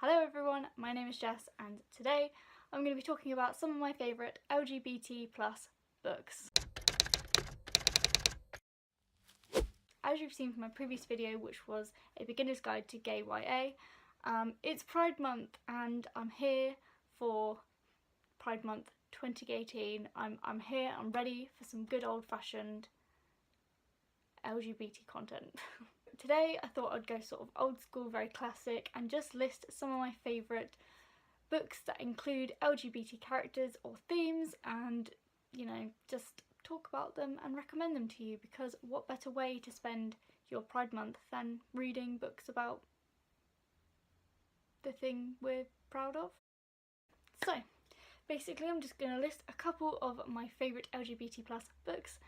Hello everyone, my name is Jess and today I'm going to be talking about some of my favourite LGBT plus books. As you've seen from my previous video, which was a beginner's guide to gay YA, it's Pride Month and I'm here for Pride Month 2018. I'm here, I'm ready for some good old-fashioned LGBT content. Today I thought I'd go sort of old school, very classic, and just list some of my favourite books that include LGBT characters or themes and, you know, just talk about them and recommend them to you, because what better way to spend your Pride Month than reading books about the thing we're proud of? So basically I'm just going to list a couple of my favourite LGBT plus books.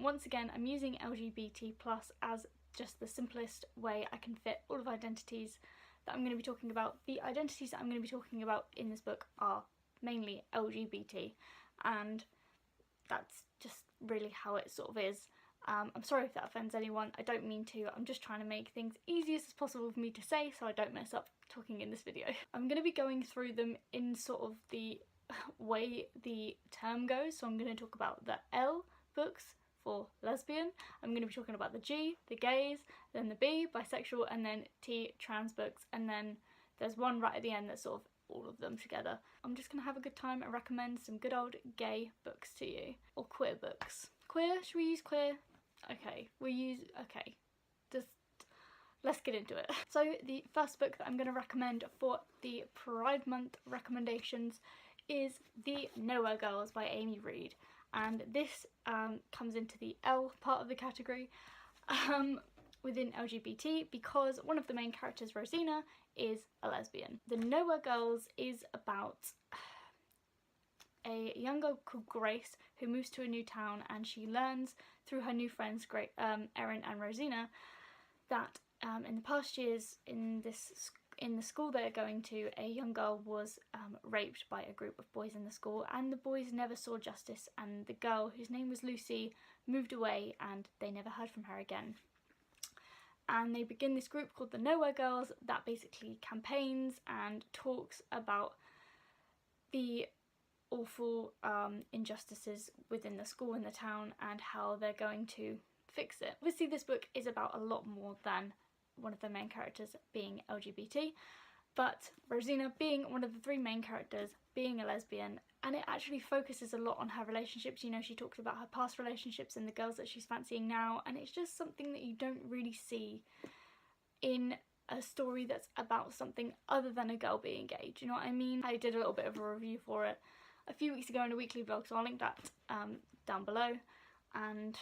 Once again, I'm using LGBT plus as just the simplest way I can fit all of the identities that I'm going to be talking about. The identities that I'm going to be talking about in this book are mainly LGBT, and that's just really how it sort of is. I'm sorry if that offends anyone, I don't mean to. I'm just trying to make things easiest as possible for me to say so I don't mess up talking in this video. I'm going to be going through them in sort of the way the term goes, so I'm going to talk about the L books for lesbian, I'm going to be talking about the G, the gays, then the B, bisexual, and then T, trans books, and then there's one right at the end that's sort of all of them together. I'm just going to have a good time and recommend some good old gay books to you, or queer books. Queer? Should we use queer? Okay, just let's get into it. So the first book that I'm going to recommend for the Pride Month recommendations is The Nowhere Girls by Amy Reed, and this comes into the L part of the category within LGBT because one of the main characters, Rosina, is a lesbian. The Nowhere Girls is about a young girl called Grace who moves to a new town, and she learns through her new friends, Erin and Rosina, that in the past years in the school they're going to, a young girl was raped by a group of boys in the school, and the boys never saw justice, and the girl, whose name was Lucy, moved away and they never heard from her again. And they begin this group called the Nowhere Girls that basically campaigns and talks about the awful injustices within the school and the town and how they're going to fix it. Obviously this book is about a lot more than one of the main characters being LGBT, but Rosina being one of the three main characters, being a lesbian, and it actually focuses a lot on her relationships. You know, she talks about her past relationships and the girls that she's fancying now, and it's just something that you don't really see in a story that's about something other than a girl being gay. Do you know what I mean? I did a little bit of a review for it a few weeks ago in a weekly vlog, so I'll link that down below. And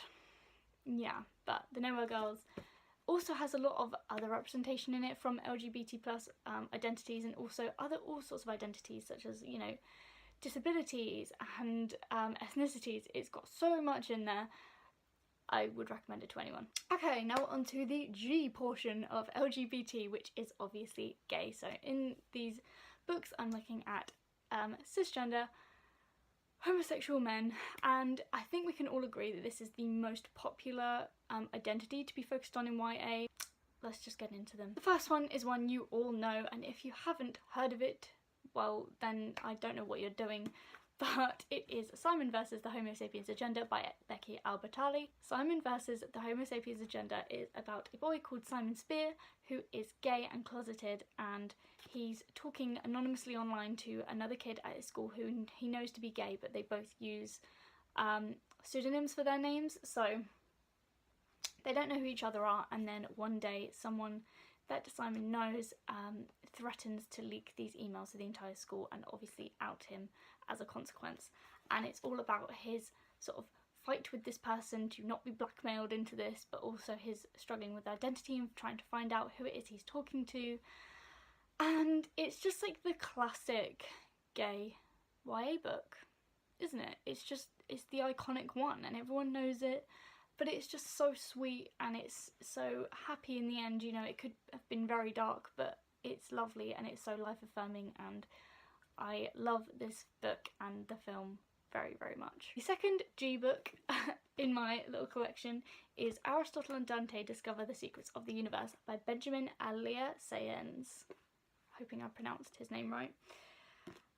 yeah, but The Nowhere Girls also has a lot of other representation in it from LGBT plus identities, and also all sorts of identities such as, you know, disabilities and ethnicities. It's got so much in there. I would recommend it to anyone. Okay, now on to the G portion of LGBT, which is obviously gay. So in these books I'm looking at cisgender homosexual men, and I think we can all agree that this is the most popular identity to be focused on in YA. Let's just get into them. The first one is one you all know, and if you haven't heard of it, well then I don't know what you're doing, but it is Simon vs. the Homo Sapiens Agenda by Becky Albertalli. Simon vs. the Homo Sapiens Agenda is about a boy called Simon Spear who is gay and closeted, and he's talking anonymously online to another kid at his school who he knows to be gay, but they both use pseudonyms for their names, so they don't know who each other are. And then one day someone that Simon knows threatens to leak these emails to the entire school and obviously out him as a consequence. And it's all about his sort of fight with this person to not be blackmailed into this, but also his struggling with identity and trying to find out who it is he's talking to. And it's just like the classic gay YA book, isn't it? It's the iconic one and everyone knows it. But it's just so sweet and it's so happy in the end. You know, it could have been very dark, but it's lovely and it's so life-affirming, and I love this book and the film very, very much. The second G book in my little collection is Aristotle and Dante Discover the Secrets of the Universe by Benjamin Alia Sayens. hoping I pronounced his name right.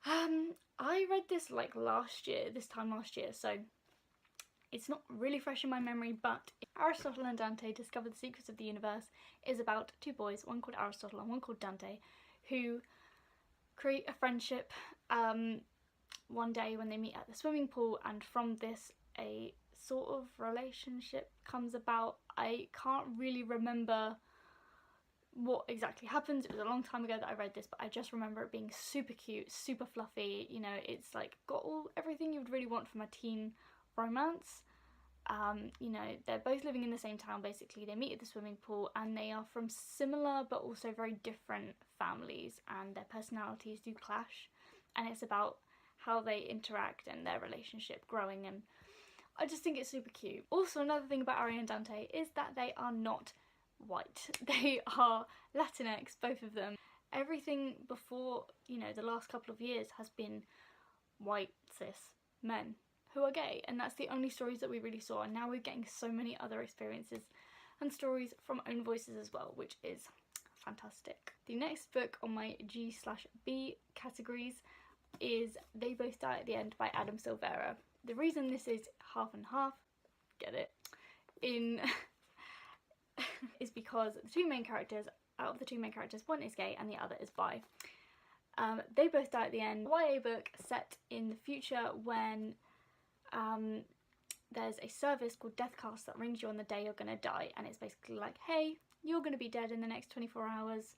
I read this like this time last year, so it's not really fresh in my memory, but Aristotle and Dante Discover the Secrets of the Universe is about two boys, one called Aristotle and one called Dante, who create a friendship one day when they meet at the swimming pool, and from this a sort of relationship comes about. I can't really remember what exactly happens. It was a long time ago that I read this, but I just remember it being super cute, super fluffy. You know, it's like got everything you would really want from a teen romance. You know, they're both living in the same town basically. They meet at the swimming pool and they are from similar but also very different families, and their personalities do clash, and it's about how they interact and their relationship growing, and I just think it's super cute. Also, another thing about Ari and Dante is that they are not white. They are Latinx, both of them. Everything before, you know, the last couple of years has been white cis men who are gay, and that's the only stories that we really saw, and now we're getting so many other experiences and stories from own voices as well, which is fantastic. The next book on my G/B categories is They Both Die at the End by Adam Silvera. The reason this is half and half, get it, is because the two main characters, out of the two main characters, one is gay and the other is bi. They Both Die at the End, a YA book set in the future when there's a service called Deathcast that rings you on the day you're gonna die, and it's basically like, hey, you're gonna be dead in the next 24 hours,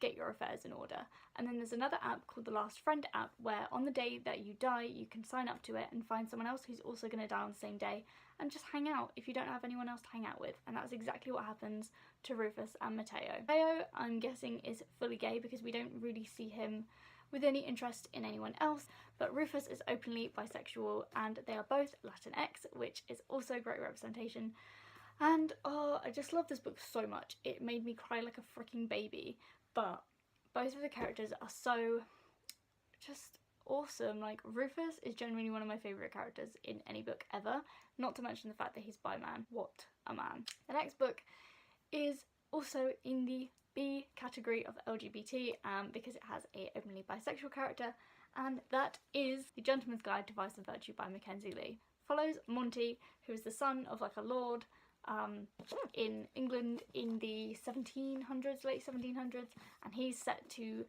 get your affairs in order. And then there's another app called the Last Friend app, where on the day that you die you can sign up to it and find someone else who's also going to die on the same day and just hang out if you don't have anyone else to hang out with. And that's exactly what happens to Rufus and Matteo. Matteo, I'm guessing, is fully gay because we don't really see him with any interest in anyone else, but Rufus is openly bisexual, and they are both Latinx, which is also great representation. And oh, I just love this book so much. It made me cry like a freaking baby. But both of the characters are so just awesome. Like, Rufus is genuinely one of my favourite characters in any book ever, not to mention the fact that he's bi-man. What a man. The next book is also in the B category of LGBT because it has a openly bisexual character, and that is The Gentleman's Guide to Vice and Virtue by Mackenzie Lee. Follows Monty, who is the son of like a lord in England in the 1700s, late 1700s, and he's set to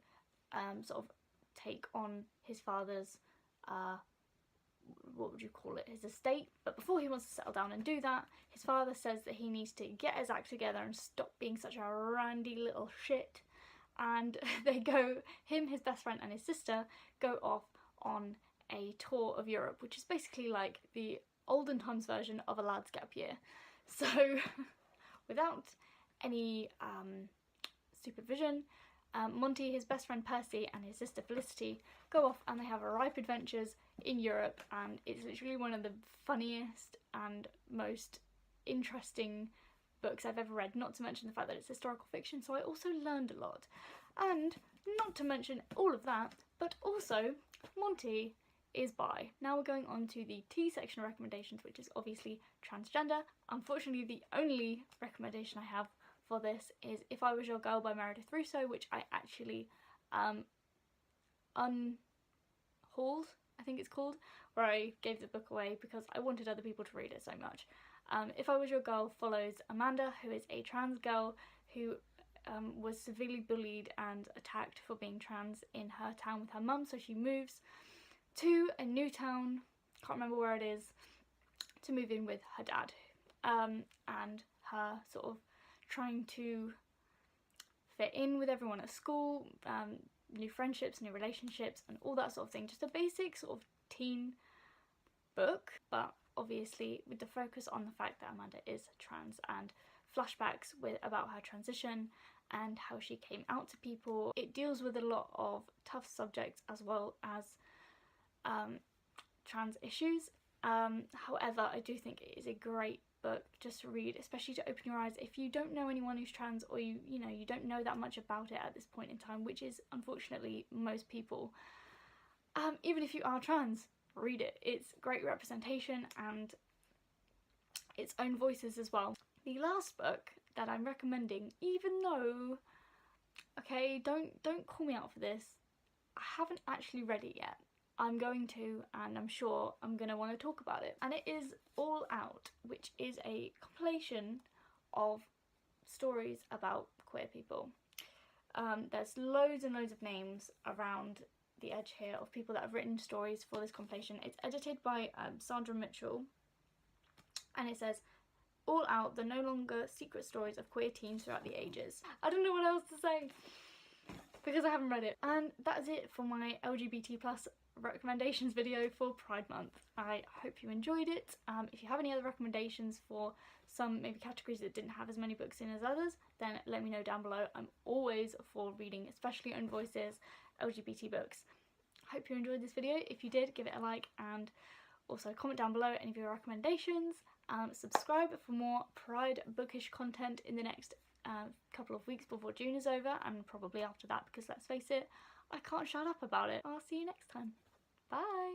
sort of take on his father's, what would you call it, his estate. But before he wants to settle down and do that, his father says that he needs to get his act together and stop being such a randy little shit, and they go, him, his best friend and his sister go off on a tour of Europe, which is basically like the olden times version of a lad's gap year. So without any supervision, Monty, his best friend Percy and his sister Felicity go off and they have ripe adventures in Europe, and it's literally one of the funniest and most interesting books I've ever read, not to mention the fact that it's historical fiction, so I also learned a lot. And not to mention all of that, but also Monty is bi. Now we're going on to the T section of recommendations, which is obviously transgender. Unfortunately, the only recommendation I have for this is If I Was Your Girl by Meredith Russo, which I actually unhauled, I think it's called, where I gave the book away because I wanted other people to read it so much. If I Was Your Girl follows Amanda, who is a trans girl who was severely bullied and attacked for being trans in her town with her mum, so she moves to a new town, can't remember where it is, to move in with her dad, and her sort of trying to fit in with everyone at school, new friendships, new relationships, and all that sort of thing. Just a basic sort of teen book, but obviously with the focus on the fact that Amanda is trans, and flashbacks about her transition and how she came out to people. It deals with a lot of tough subjects as well as trans issues. However, I do think it is a great book just to read, especially to open your eyes if you don't know anyone who's trans, or you don't know that much about it at this point in time, which is unfortunately most people. Even if you are trans, read it. It's great representation and its own voices as well. The last book that I'm recommending, even though Okay, don't call me out for this. I haven't actually read it yet. I'm going to, and I'm sure I'm going to want to talk about it. And it is All Out, which is a compilation of stories about queer people. There's loads and loads of names around the edge here of people that have written stories for this compilation. It's edited by Sandra Mitchell, and it says, All Out, the no longer secret stories of queer teens throughout the ages. I don't know what else to say because I haven't read it. And that is it for my LGBT plus recommendations video for Pride Month. I hope you enjoyed it. If you have any other recommendations for some maybe categories that didn't have as many books in as others, then let me know down below. I'm always for reading, especially own voices, LGBT books. I hope you enjoyed this video. If you did, give it a like, and also comment down below any of your recommendations. Subscribe for more Pride bookish content in the next couple of weeks before June is over, and probably after that, because let's face it, I can't shut up about it. I'll see you next time. Bye!